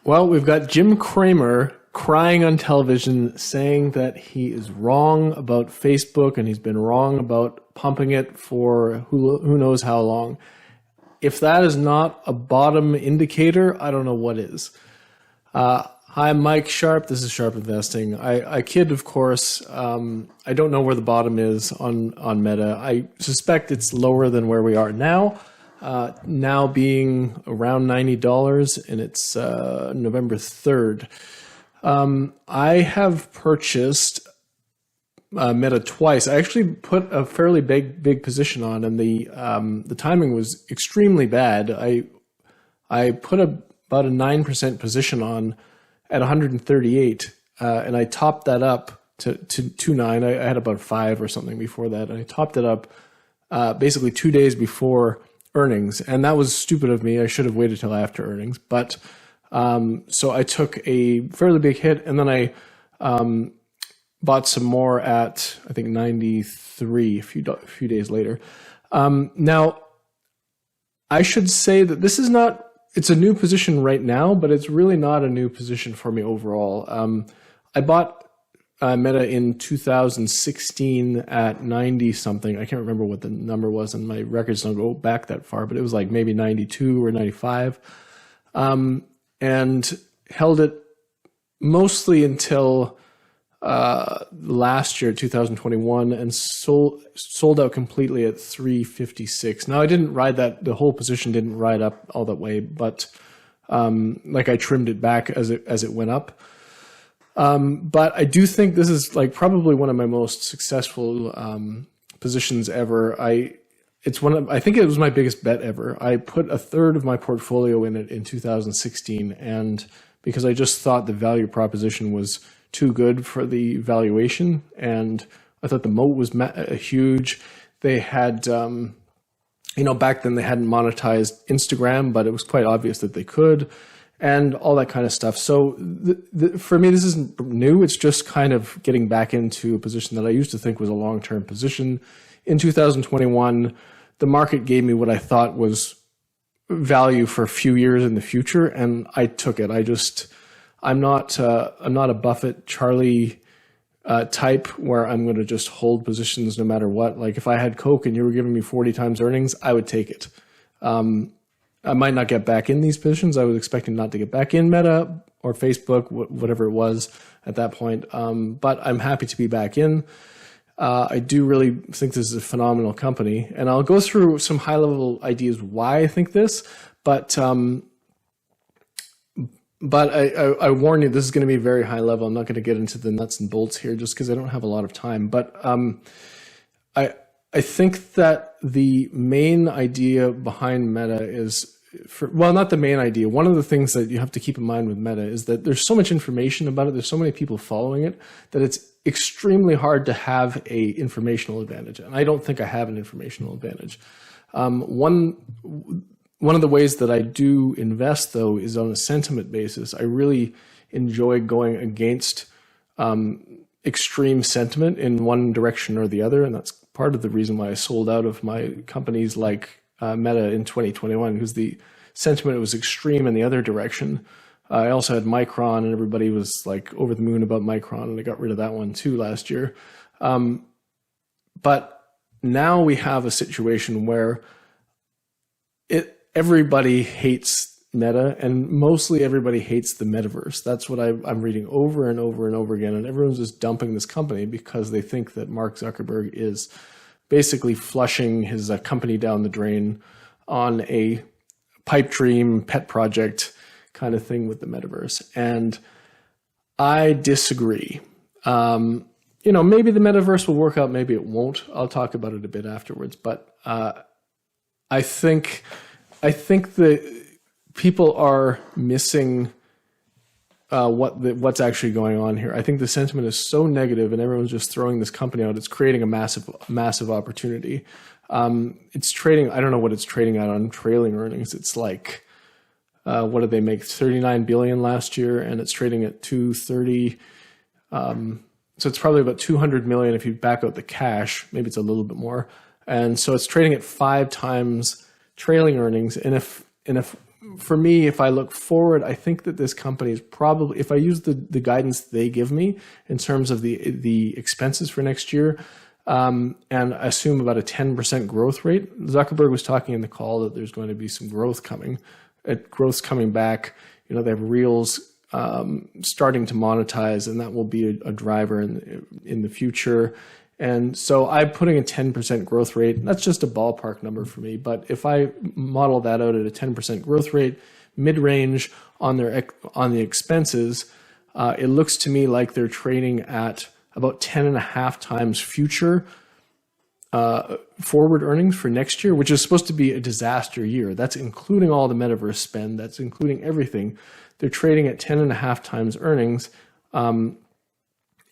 Well, we've got Jim Cramer crying on television saying that he is wrong about Facebook and he's been wrong about pumping it for who knows how long. If that is not a bottom indicator, I don't know what is. Hi, I'm Mike Sharp. This is Sharp Investing. I kid, of course. I don't know where the bottom is on Meta. I suspect it's lower than where we are now. Now being around $90, and it's November 3rd. I have purchased Meta twice. I actually put a fairly big position on, and the timing was extremely bad. I put about a 9% position on at 138, and I topped that up to 2.9. I had about 5 or something before that, and I topped it up basically 2 days before earnings, and that was stupid of me. I should have waited till after earnings, but so I took a fairly big hit, and then I bought some more at I think 93 a few days later. Now, I should say that this is not. It's a new position right now, but it's really not a new position for me overall. I bought Meta in 2016 at 90 something. I can't remember what the number was, and my records don't go back that far, but it was like maybe 92 or 95, and held it mostly until last year, 2021, and sold out completely at 356. Now, I didn't ride that. The whole position didn't ride up all that way, but like I trimmed it back as it went up. But I do think this is like probably one of my most successful positions ever. I think it was my biggest bet ever. I put a third of my portfolio in it in 2016, and because I just thought the value proposition was too good for the valuation, and I thought the moat was huge. They had, back then they hadn't monetized Instagram, but it was quite obvious that they could, and all that kind of stuff. So for me, this isn't new. It's just kind of getting back into a position that I used to think was a long-term position. In 2021, the market gave me what I thought was value for a few years in the future, and I took it. I'm not a Buffett, Charlie type where I'm going to just hold positions no matter what. Like if I had Coke and you were giving me 40 times earnings, I would take it. I might not get back in these positions. I was expecting not to get back in Meta or Facebook, whatever it was at that point. But I'm happy to be back in. I do really think this is a phenomenal company, and I'll go through some high-level ideas why I think this. But I warn you, this is going to be very high level. I'm not going to get into the nuts and bolts here just because I don't have a lot of time. But I think that the main idea behind Meta is, not the main idea. One of the things that you have to keep in mind with Meta is that there's so much information about it. There's so many people following it that it's extremely hard to have a informational advantage. And I don't think I have an informational advantage. One of the ways that I do invest, though, is on a sentiment basis. I really enjoy going against extreme sentiment in one direction or the other, and that's part of the reason why I sold out of my companies like Meta in 2021, because the sentiment was extreme in the other direction. I also had Micron, and everybody was like over the moon about Micron, and I got rid of that one too last year. But now we have a situation where everybody hates Meta, and mostly everybody hates the metaverse. That's what I'm reading over and over and over again, and everyone's just dumping this company because they think that Mark Zuckerberg is basically flushing his company down the drain on a pipe dream, pet project kind of thing with the metaverse. And I disagree. Maybe the metaverse will work out, maybe it won't. I'll talk about it a bit afterwards, but I think that people are missing what's actually going on here. I think the sentiment is so negative, and everyone's just throwing this company out. It's creating a massive opportunity. It's trading. I don't know what it's trading at on trailing earnings. It's like, what did they make? 39 billion last year, and it's trading at 230. So it's probably about 200 million if you back out the cash. Maybe it's a little bit more. And so it's trading at 5 times trailing earnings. And if for me, if I look forward, I think that this company is probably, if I use the guidance they give me in terms of the expenses for next year, and assume about a 10% growth rate. Zuckerberg was talking in the call that there's going to be some growth coming. Growth's coming back. They have Reels starting to monetize, and that will be a driver in the future. And so I'm putting a 10% growth rate. That's just a ballpark number for me. But if I model that out at a 10% growth rate, mid-range on the expenses, it looks to me like they're trading at about 10.5 times future forward earnings for next year, which is supposed to be a disaster year. That's including all the metaverse spend. That's including everything. They're trading at 10.5 times earnings.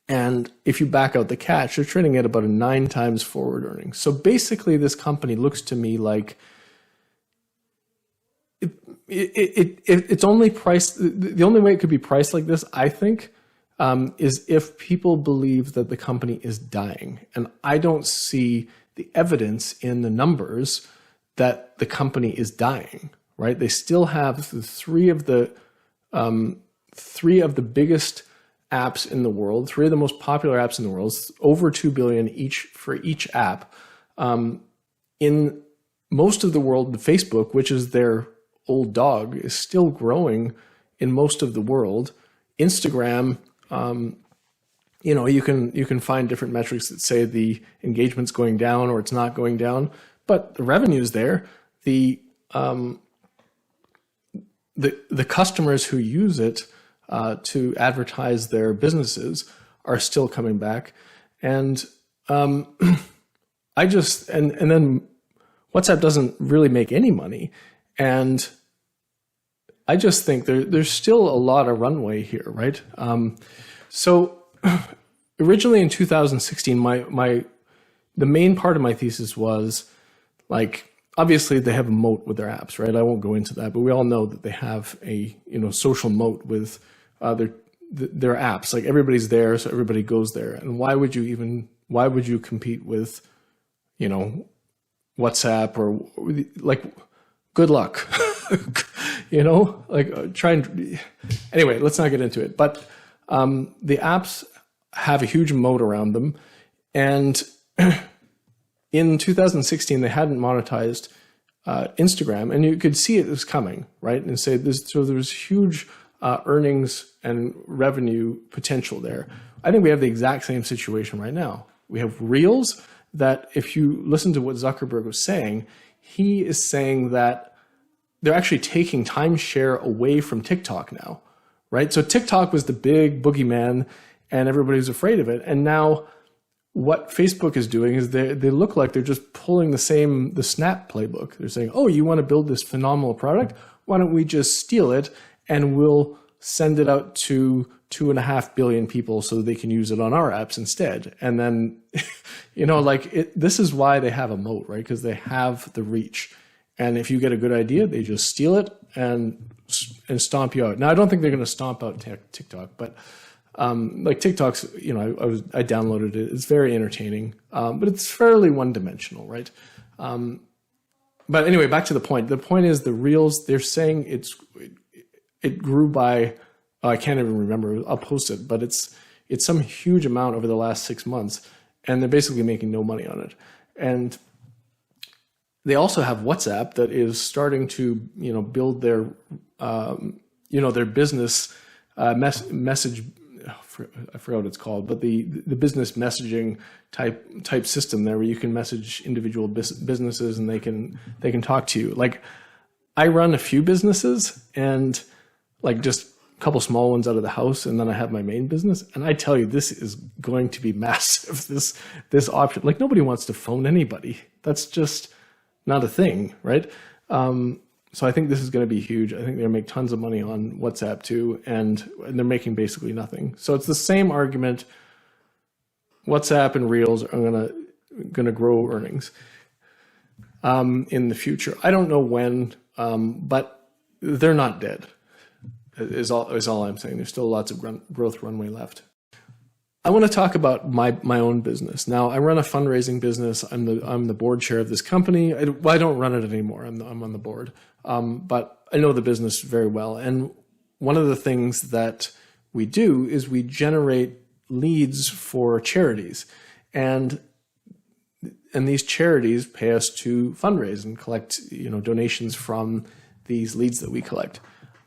And if you back out the catch, they're trading at about a 9 times forward earnings. So basically, this company looks to me like it's only priced. The only way it could be priced like this, I think, is if people believe that the company is dying. And I don't see the evidence in the numbers that the company is dying, right? They still have three of the biggest apps in the world, three of the most popular apps in the world, over 2 billion each for each app. In most of the world, Facebook, which is their old dog, is still growing in most of the world. Instagram, you can find different metrics that say the engagement's going down or it's not going down, but the revenue's there. The customers who use it to advertise their businesses are still coming back. And then WhatsApp doesn't really make any money. And I just think there's still a lot of runway here, right? So originally in 2016, the main part of my thesis was like, obviously they have a moat with their apps, right? I won't go into that, but we all know that they have a social moat with their apps. Like everybody's there, so everybody goes there. And why would you compete with, WhatsApp or like, good luck, anyway, let's not get into it. But the apps have a huge moat around them. And in 2016, they hadn't monetized Instagram, and you could see it was coming, right? And say there's huge earnings and revenue potential there. I think we have the exact same situation right now. We have Reels that, if you listen to what Zuckerberg was saying, he is saying that they're actually taking timeshare away from TikTok now, right? So TikTok was the big boogeyman and everybody was afraid of it. And now what Facebook is doing is they look like they're just pulling the Snap playbook. They're saying, oh, you want to build this phenomenal product? Why don't we just steal it and we'll send it out to 2.5 billion people so that they can use it on our apps instead. And then, this is why they have a moat, right? Because they have the reach. And if you get a good idea, they just steal it and stomp you out. Now, I don't think they're going to stomp out TikTok, but like TikTok's, I downloaded it. It's very entertaining, but it's fairly one-dimensional, right? But anyway, back to the point. The point is the Reels, they're saying it grew by, I can't even remember, I'll post it, but it's some huge amount over the last 6 months, and they're basically making no money on it. And they also have WhatsApp that is starting to, build their, their business message. I forgot what it's called, but the business messaging type system there, where you can message individual businesses and they can talk to you. Like, I run a few businesses, and like just a couple small ones out of the house, and then I have my main business. And I tell you, this is going to be massive. This option, like, nobody wants to phone anybody. That's just not a thing, right? So I think this is going to be huge. I think they're going to make tons of money on WhatsApp too, and they're making basically nothing. So it's the same argument. WhatsApp and Reels are going to grow earnings in the future. I don't know when, but they're not dead. Is all I'm saying. There's still lots of growth runway left. I want to talk about my own business. Now, I run a fundraising business. I'm the board chair of this company. I don't run it anymore. I'm on the board, but I know the business very well. And one of the things that we do is we generate leads for charities, and these charities pay us to fundraise and collect, donations from these leads that we collect.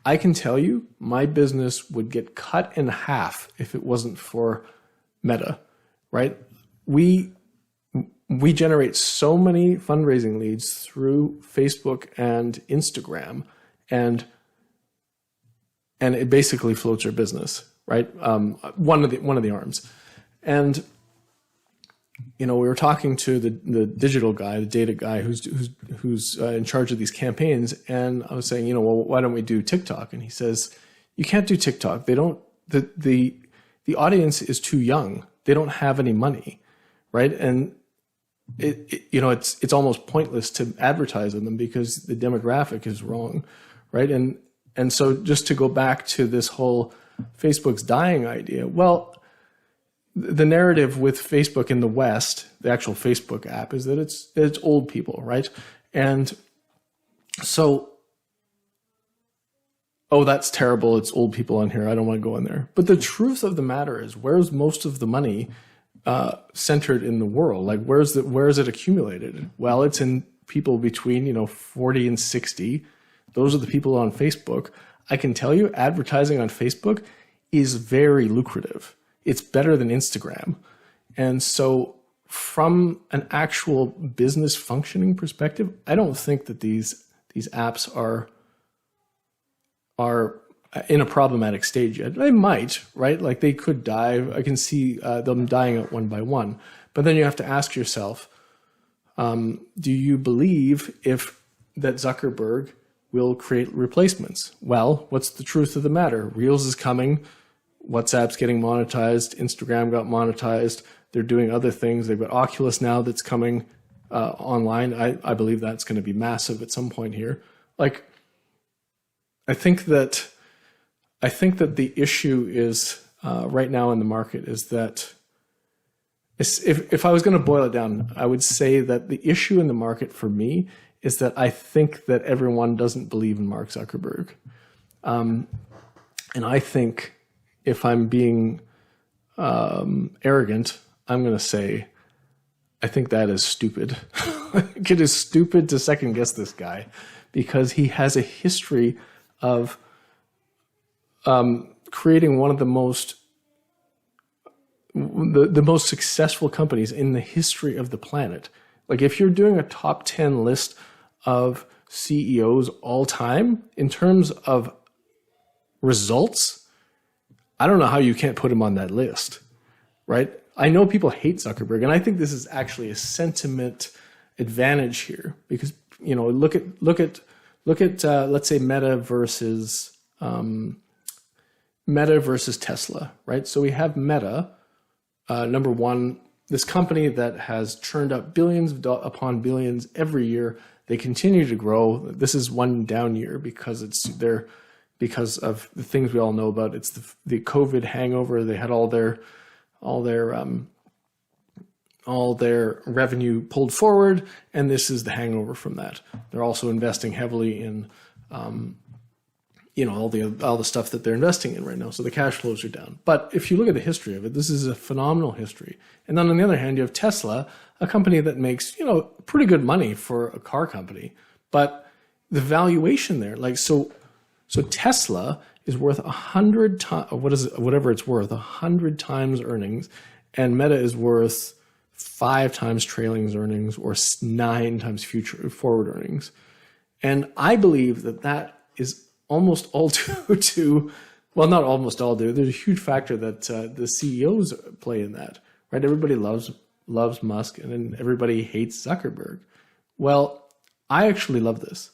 I can tell you, my business would get cut in half if it wasn't for Meta, right? We generate so many fundraising leads through Facebook and Instagram, and it basically floats our business, right? One of the arms. And we were talking to the digital guy, the data guy who's in charge of these campaigns, and I was saying, well, why don't we do TikTok? And he says, you can't do TikTok. They don't. The audience is too young. They don't have any money, right? And it's almost pointless to advertise on them because the demographic is wrong, right? And so just to go back to this whole Facebook's dying idea, well, the narrative with Facebook in the West, the actual Facebook app, is that it's old people, right? And so, oh, that's terrible. It's old people on here. I don't want to go in there. But the truth of the matter is, where's most of the money centered in the world? Like, where is it accumulated? Well, it's in people between 40 and 60. Those are the people on Facebook. I can tell you, advertising on Facebook is very lucrative. It's better than Instagram. And so from an actual business functioning perspective, I don't think that these apps are in a problematic stage yet. They might, right? Like, they could die. I can see them dying out one by one. But then you have to ask yourself, do you believe that Zuckerberg will create replacements? Well, what's the truth of the matter? Reels is coming. WhatsApp's getting monetized. Instagram got monetized. They're doing other things. They've got Oculus now that's coming online. I believe that's going to be massive at some point here. Like, I think that the issue is right now in the market is that if I was going to boil it down, I would say that the issue in the market for me is that I think that everyone doesn't believe in Mark Zuckerberg. And I think, if I'm being arrogant, I'm going to say, I think that is stupid. It is stupid to second guess this guy, because he has a history of creating one of the most successful companies in the history of the planet. Like, if you're doing a top 10 list of CEOs all time in terms of results, I don't know how you can't put him on that list, right? I know people hate Zuckerberg, and I think this is actually a sentiment advantage here, because look at let's say Meta versus Tesla, right? So we have Meta, number one, this company that has churned up billions upon billions every year. They continue to grow. This is one down year because because of the things we all know about. It's the COVID hangover. They had all their revenue pulled forward, and this is the hangover from that. They're also investing heavily in all the stuff that they're investing in right now. So the cash flows are down. But if you look at the history of it, this is a phenomenal history. And then on the other hand, you have Tesla, a company that makes pretty good money for a car company, but the valuation there, so Tesla is worth 100 times, whatever it's worth, 100 times earnings, and Meta is worth 5 times trailing earnings or 9 times forward earnings. And I believe that is almost all due to, well, not almost all due. There's a huge factor that the CEOs play in that, right? Everybody loves Musk, and then everybody hates Zuckerberg. Well, I actually love this.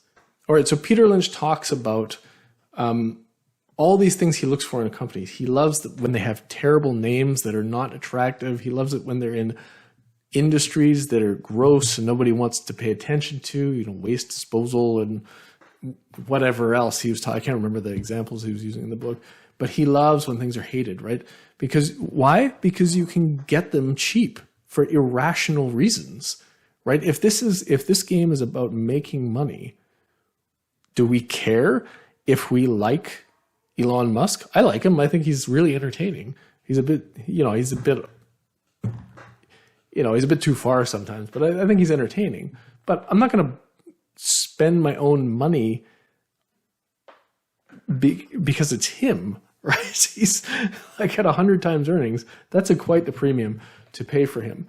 All right, so Peter Lynch talks about all these things he looks for in companies. He loves when they have terrible names that are not attractive. He loves it when they're in industries that are gross and nobody wants to pay attention to, waste disposal and whatever else he was talking. I can't remember the examples he was using in the book, but he loves when things are hated, right? Because why? Because you can get them cheap for irrational reasons, right? If this game is about making money, do we care if we like Elon Musk? I like him. I think he's really entertaining. He's a bit too far sometimes, but I think he's entertaining. But I'm not going to spend my own money because it's him, right? He's like at 100 times earnings. That's quite the premium to pay for him.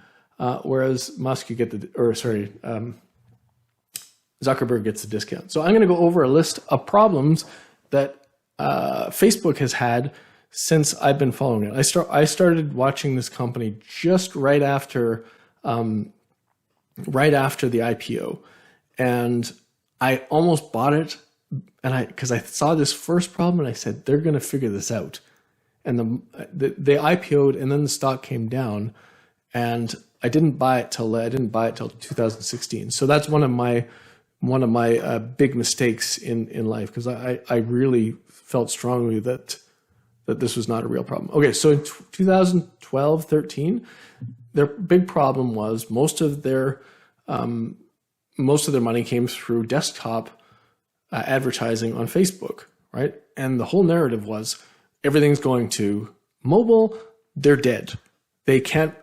Whereas Musk, Zuckerberg gets a discount. So I'm going to go over a list of problems that Facebook has had since I've been following it. I started watching this company just right after the IPO, and I almost bought it, and because I saw this first problem, and I said they're going to figure this out. And they IPO'd, and then the stock came down, and I didn't buy it till 2016. So that's one of my big mistakes in life, because I really felt strongly that this was not a real problem. Okay, so in 2012, 13, their big problem was most of their money came through desktop advertising on Facebook, right? And the whole narrative was everything's going to mobile, they're dead. They can't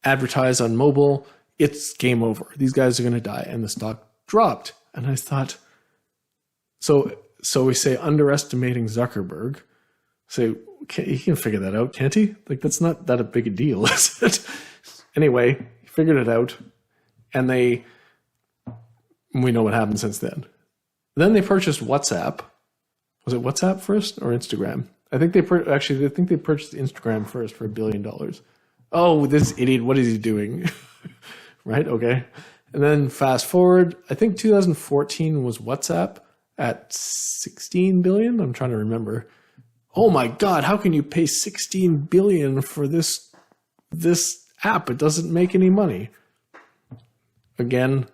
advertise on mobile, it's game over. These guys are going to die, and the stock dropped. And I thought, so we say underestimating Zuckerberg. Say, he can figure that out, can't he? Like, that's not that a big a deal, is it? Anyway, he figured it out, and we know what happened since then. Then they purchased WhatsApp. Was it WhatsApp first or Instagram? I think they purchased Instagram first for $1 billion. Oh, this idiot! What is he doing? Right? Okay. And then fast forward, I think 2014 was WhatsApp at 16 billion. I'm trying to remember. Oh my God, how can you pay 16 billion for this app? It doesn't make any money. Again,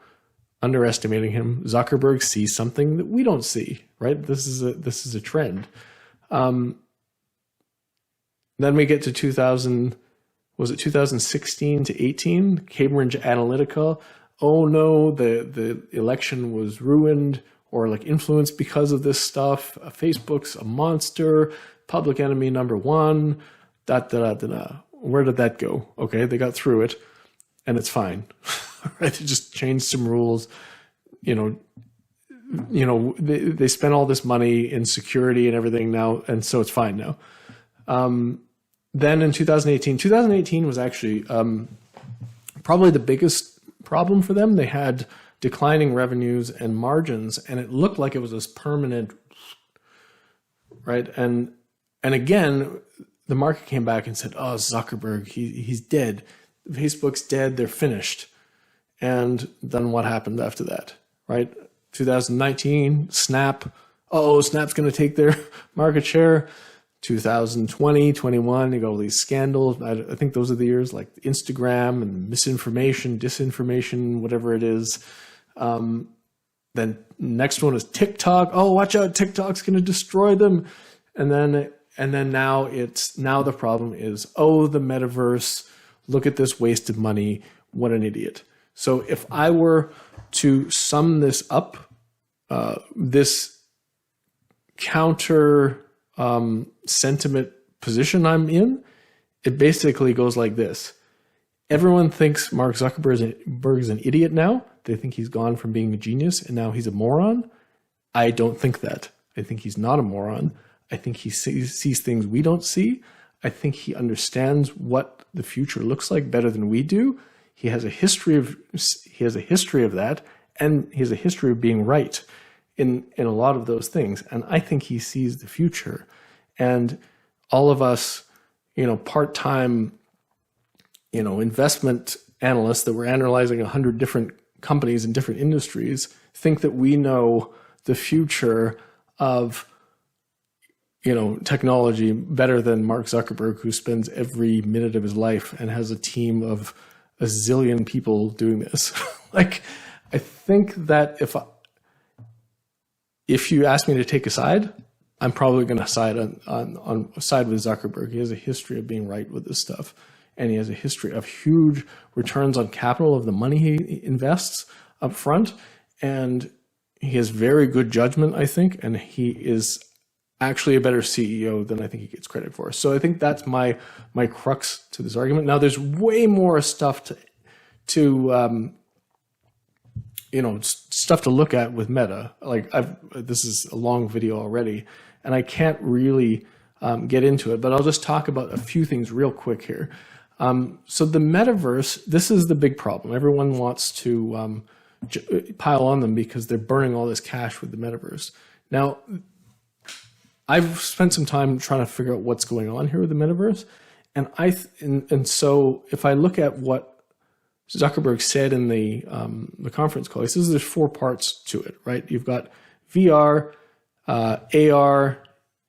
underestimating him. Zuckerberg sees something that we don't see, right? This is a trend. Then we get to 2016 to 18? Cambridge Analytica. Oh no, the election was ruined or like influenced because of this stuff. Facebook's a monster. Public enemy number one. Where did that go? Okay, they got through it, and it's fine. Right? They just changed some rules. They spent all this money in security and everything now, and so it's fine now. Then in 2018 was actually probably the biggest problem for them. They had declining revenues and margins, and it looked like it was this permanent, right? And again, the market came back and said, "Oh, Zuckerberg, he's dead. Facebook's dead. They're finished." And then what happened after that, right? 2019, Snap. Oh, Snap's going to take their market share. 2020, 21, you got all these scandals. I think those are the years, like Instagram and misinformation, disinformation, whatever it is. Then next one is TikTok. Oh, watch out, TikTok's going to destroy them. And then now the problem is, oh, the metaverse. Look at this wasted money. What an idiot. So if I were to sum this up, this counter sentiment position I'm in, it basically goes like this. Everyone thinks Mark Zuckerberg is an idiot now. They think he's gone from being a genius and now he's a moron. I don't think that. I think he's not a moron. I think he sees things we don't see. I think he understands what the future looks like better than we do. He has a history of that, and he has a history of being right in a lot of those things. And I think he sees the future. And all of us, part-time, investment analysts that were analyzing 100 different companies in different industries think that we know the future of, technology better than Mark Zuckerberg, who spends every minute of his life and has a team of a zillion people doing this. Like, I think that if you ask me to take a side, I'm probably going to side on side with Zuckerberg. He has a history of being right with this stuff, and he has a history of huge returns on capital of the money he invests up front, and he has very good judgment, I think, and he is actually a better CEO than I think he gets credit for. So I think that's my crux to this argument. Now, there's way more stuff to stuff to look at with Meta. Like this is a long video already, and I can't really get into it, but I'll just talk about a few things real quick here. So the metaverse, this is the big problem. Everyone wants to pile on them because they're burning all this cash with the metaverse. Now, I've spent some time trying to figure out what's going on here with the metaverse, and so if I look at what Zuckerberg said in the conference call, he says there's 4 parts to it, right? You've got VR, AR,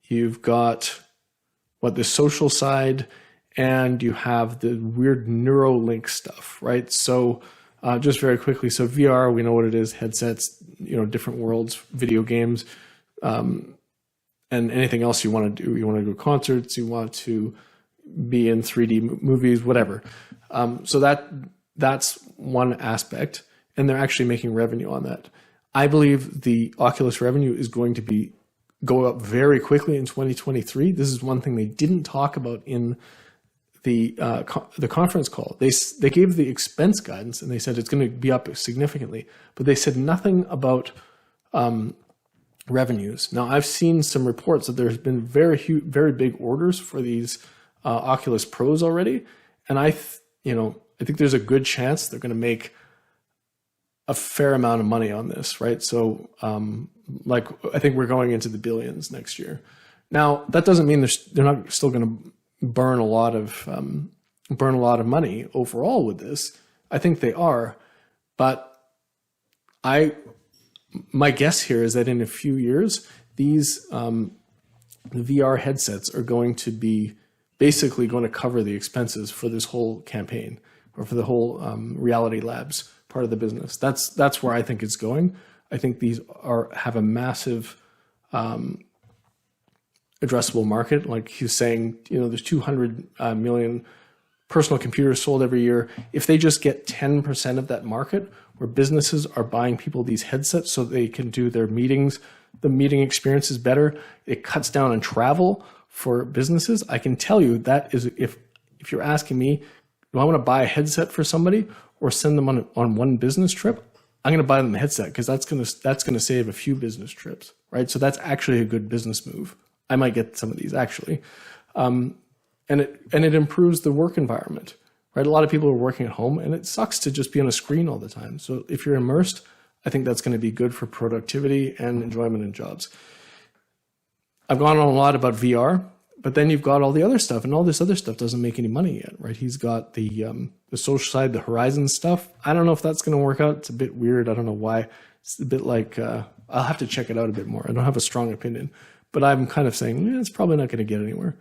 you've got the social side, and you have the weird Neuralink stuff, right? So just very quickly, so VR, we know what it is: headsets, different worlds, video games. And anything else you want to do. You want to go to concerts, you want to be in 3D movies, whatever. So that's one aspect, and they're actually making revenue on that. I believe the Oculus revenue is going to go up very quickly in 2023. This is one thing they didn't talk about in the conference call. They gave the expense guidance, and they said it's going to be up significantly, but they said nothing about revenues. Now, I've seen some reports that there's been very big orders for these Oculus Pros already, and I think there's a good chance they're going to make a fair amount of money on this, right? So, I think we're going into the billions next year. Now, that doesn't mean they're not still going to burn a lot of money overall with this. I think they are, but my guess here is that in a few years, these VR headsets are going to be basically going to cover the expenses for this whole campaign, or for the whole Reality Labs part of the business. That's where I think it's going. I think these have a massive addressable market. Like he's saying, there's 200 million personal computers sold every year. If they just get 10% of that market, where businesses are buying people these headsets so they can do their meetings, the meeting experience is better. It cuts down on travel for businesses. I can tell you that is, if you're asking me, do I want to buy a headset for somebody or send them on one business trip? I'm going to buy them a headset because that's going to save a few business trips, right? So that's actually a good business move. I might get some of these actually, and it improves the work environment. Right, a lot of people are working at home, and it sucks to just be on a screen all the time. So if you're immersed, I think that's going to be good for productivity and enjoyment in jobs. I've gone on a lot about VR, but then you've got all the other stuff, and all this other stuff doesn't make any money yet, right? He's got the social side, the Horizon stuff. I don't know if that's going to work out. It's a bit weird. I don't know why. It's a bit like I'll have to check it out a bit more. I don't have a strong opinion, but I'm kind of saying it's probably not going to get anywhere.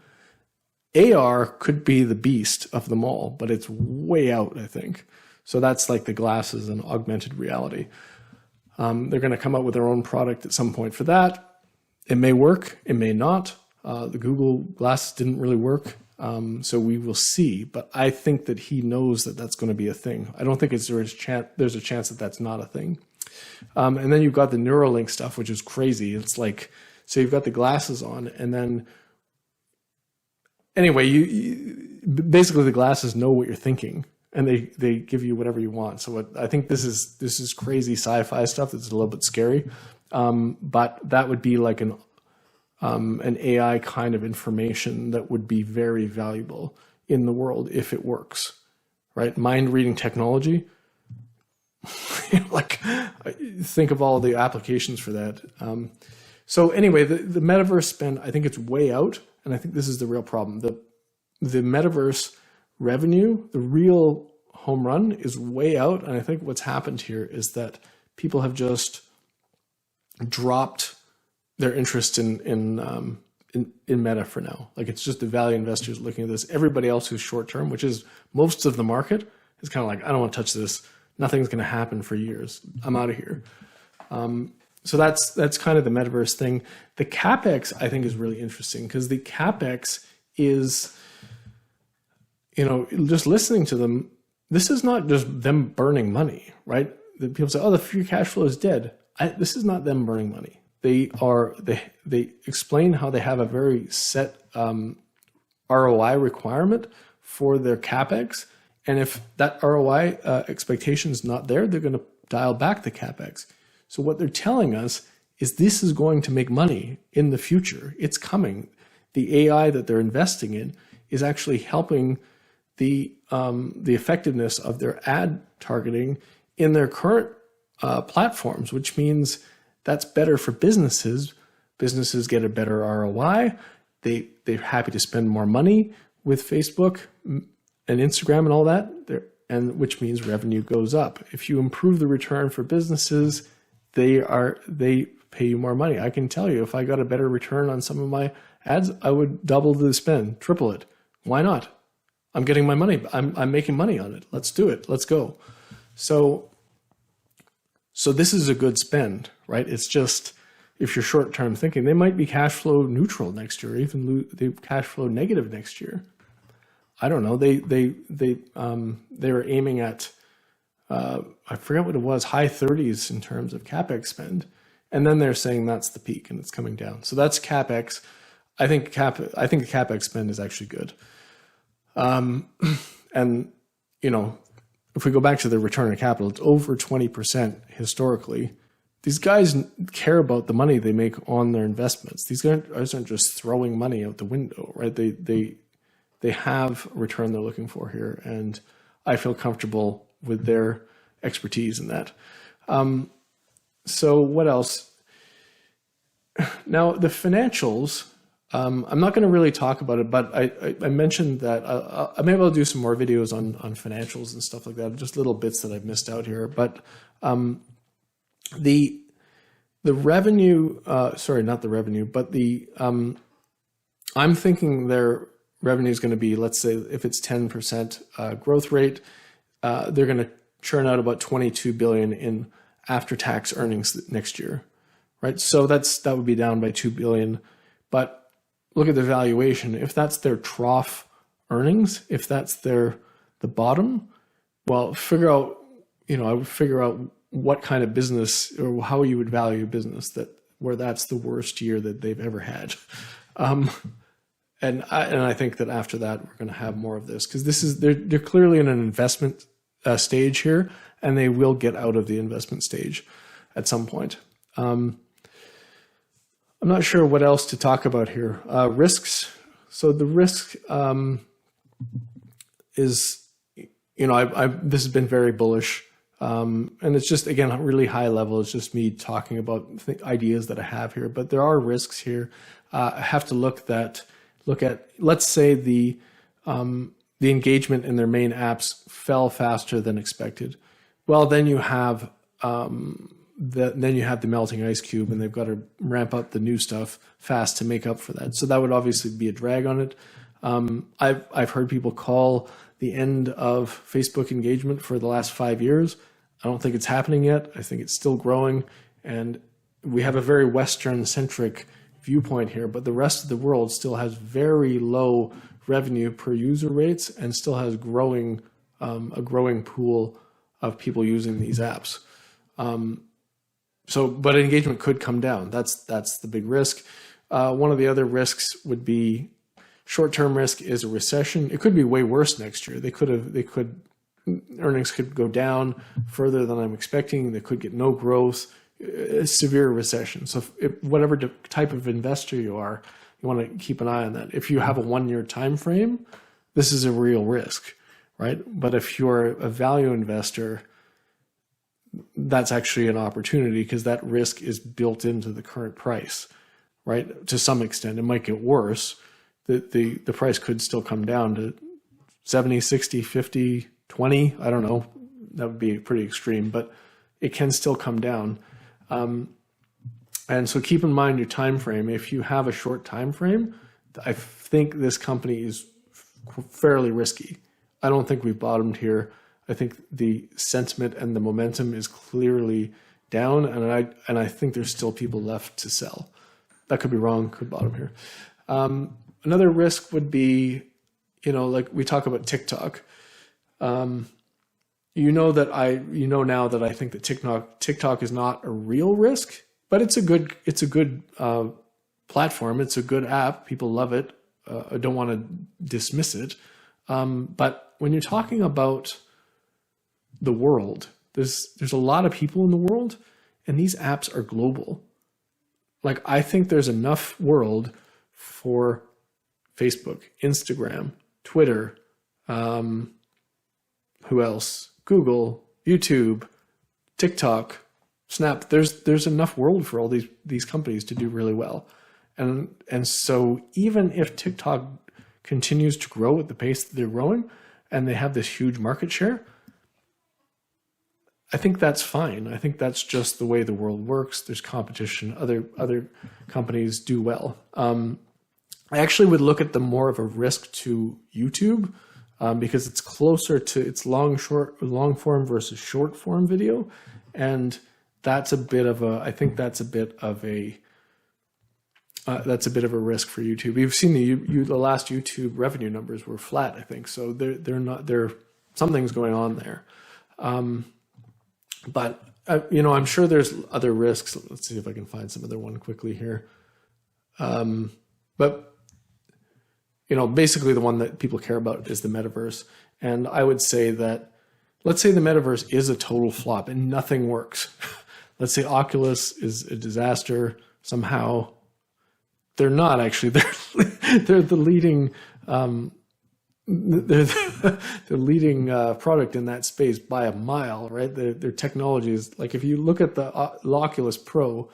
AR could be the beast of them all, but it's way out, I think. So that's like the glasses and augmented reality. They're going to come out with their own product at some point for that. It may work, it may not. The Google glasses didn't really work, so we will see. But I think that he knows that that's going to be a thing. I don't think there's a chance that that's not a thing. And then you've got the Neuralink stuff, which is crazy. It's like, so you've got the glasses on, and then anyway, you basically the glasses know what you're thinking, and they give you whatever you want. So I think this is crazy sci-fi stuff that's a little bit scary, but that would be like an AI kind of information that would be very valuable in the world if it works, right? Mind reading technology. Like, think of all the applications for that. So anyway, the metaverse spend, I think it's way out. And I think this is the real problem. The metaverse revenue, the real home run, is way out. And I think what's happened here is that people have just dropped their interest in Meta for now. Like, it's just the value investors looking at this. Everybody else who's short term, which is most of the market, is kind of like, I don't want to touch this. Nothing's going to happen for years. I'm out of here. so that's kind of the metaverse thing. The Capex, I think, is really interesting because the Capex is, just listening to them, this is not just them burning money, right? The people say, oh, the free cash flow is dead. This is not them burning money. They explain how they have a very set ROI requirement for their Capex. And if that ROI expectation is not there, they're going to dial back the Capex. So what they're telling us is this is going to make money in the future. It's coming. The AI that they're investing in is actually helping the effectiveness of their ad targeting in their current platforms, which means that's better for businesses. Businesses get a better ROI. They're happy to spend more money with Facebook and Instagram and all that, and which means revenue goes up. If you improve the return for businesses, they pay you more money. I can tell you, if I got a better return on some of my ads, I would double the spend, triple it. Why not? I'm getting my money. I'm making money on it. Let's do it. Let's go. So this is a good spend, right? It's just, if you're short-term thinking, they might be cash flow neutral next year, even they cash flow negative next year. I don't know. They were aiming at I forget what it was, high 30s in terms of Capex spend, and then they're saying that's the peak and it's coming down. So that's Capex. I think the Capex spend is actually good. And if we go back to the return on capital, it's over 20% historically. These guys care about the money they make on their investments. These guys aren't just throwing money out the window, right? They have a return they're looking for here, and I feel comfortable with their expertise in that. So what else? Now the financials, I'm not going to really talk about it, but I mentioned that maybe I'll do some more videos on financials and stuff like that, just little bits that I've missed out here. But the revenue, sorry, not the revenue, but I'm thinking their revenue is going to be, let's say if it's 10% growth rate, they're going to churn out about 22 billion in after-tax earnings next year, right? So that would be down by 2 billion. But look at the valuation. If that's their trough earnings, if that's the bottom, well, I would figure out what kind of business or how you would value a business where that's the worst year that they've ever had. And I think that after that, we're going to have more of this, because they're clearly in an investment stage here, and they will get out of the investment stage at some point. I'm not sure what else to talk about here. Risks. So the risk is, this has been very bullish. And it's just, again, a really high level. It's just me talking about ideas that I have here, but there are risks here. I have to look at, let's say the engagement in their main apps fell faster than expected. Well, then you have the melting ice cube, and they've got to ramp up the new stuff fast to make up for that. So that would obviously be a drag on it. I've heard people call the end of Facebook engagement for the last 5 years. I don't think it's happening yet. I think it's still growing, and we have a very Western-centric viewpoint here, but the rest of the world still has very low revenue per user rates and still has a growing pool of people using these apps. But engagement could come down. That's the big risk. One of the other risks would be, short-term risk is a recession. It could be way worse next year. Earnings could go down further than I'm expecting. They could get no growth, a severe recession. So whatever type of investor you are, you want to keep an eye on that. If you have a 1-year time frame, this is a real risk, right? But if you're a value investor, that's actually an opportunity, because that risk is built into the current price, right? To some extent, it might get worse. The price could still come down to 70, 60, 50, 20. I don't know. That would be pretty extreme, but it can still come down. And so keep in mind your time frame. If you have a short time frame, I think this company is fairly risky. I don't think we've bottomed here. I think the sentiment and the momentum is clearly down, and I think there's still people left to sell. That could be wrong, could bottom here. Another risk would be, like we talk about TikTok. You know now that I think that TikTok is not a real risk, but it's a good platform. It's a good app. People love it. I don't want to dismiss it. But when you're talking about the world, there's a lot of people in the world, and these apps are global. Like, I think there's enough world for Facebook, Instagram, Twitter, who else? Google, YouTube, TikTok, Snap. There's enough world for all these companies to do really well. And so even if TikTok continues to grow at the pace that they're growing, and they have this huge market share, I think that's fine. I think that's just the way the world works. There's competition. Other companies do well. I actually would look at them more of a risk to YouTube, because it's closer to its long form versus short form video, and that's a bit of a risk for YouTube. You've seen the last YouTube revenue numbers were flat, I think. So something's going on there. But I'm sure there's other risks. Let's see if I can find some other one quickly here. But basically the one that people care about is the metaverse. And I would say that, let's say the metaverse is a total flop and nothing works. Let's say Oculus is a disaster somehow. They're not actually. They're the leading. They're the leading product in that space by a mile, right? Their technology is, like, if you look at the Oculus Pro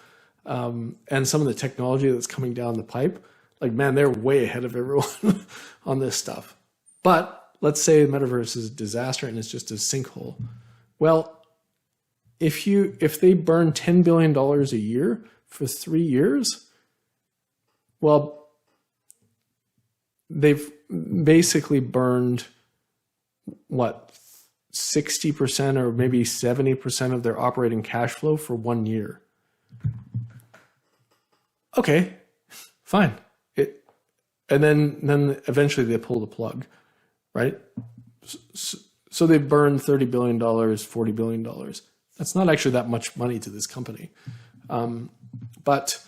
and some of the technology that's coming down the pipe, like, man, they're way ahead of everyone on this stuff. But let's say the metaverse is a disaster and it's just a sinkhole. Well, if they burn $10 billion a year for 3 years, well, they've basically burned, what, 60% or maybe 70% of their operating cash flow for 1 year. Okay, fine. And then eventually they pull the plug, right? So they burned $30 billion, $40 billion. That's not actually that much money to this company. But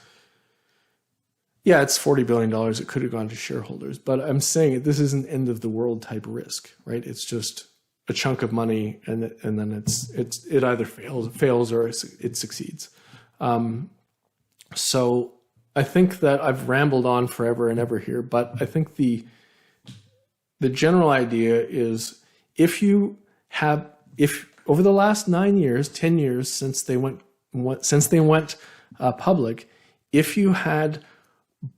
yeah, it's $40 billion. It could have gone to shareholders. But I'm saying this is an end of the world type risk, right? It's just a chunk of money, and then it either fails or it succeeds. So I think that I've rambled on forever and ever here, but I think the general idea is if over the last 9 years, 10 years since they went public, if you had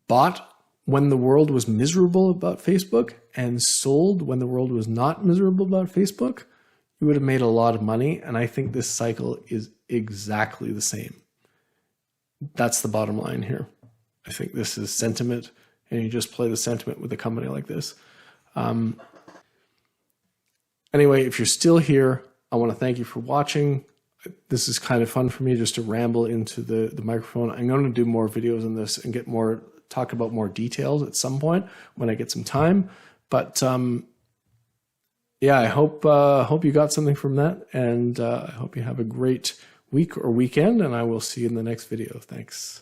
bought when the world was miserable about Facebook and sold when the world was not miserable about Facebook, you would have made a lot of money. And I think this cycle is exactly the same. That's the bottom line here. I think this is sentiment, and you just play the sentiment with a company like this. Anyway, if you're still here, I want to thank you for watching. This is kind of fun for me just to ramble into the microphone. I'm going to do more videos on this and talk about more details at some point when I get some time. But yeah, I hope you got something from that, and I hope you have a great week or weekend, and I will see you in the next video. Thanks.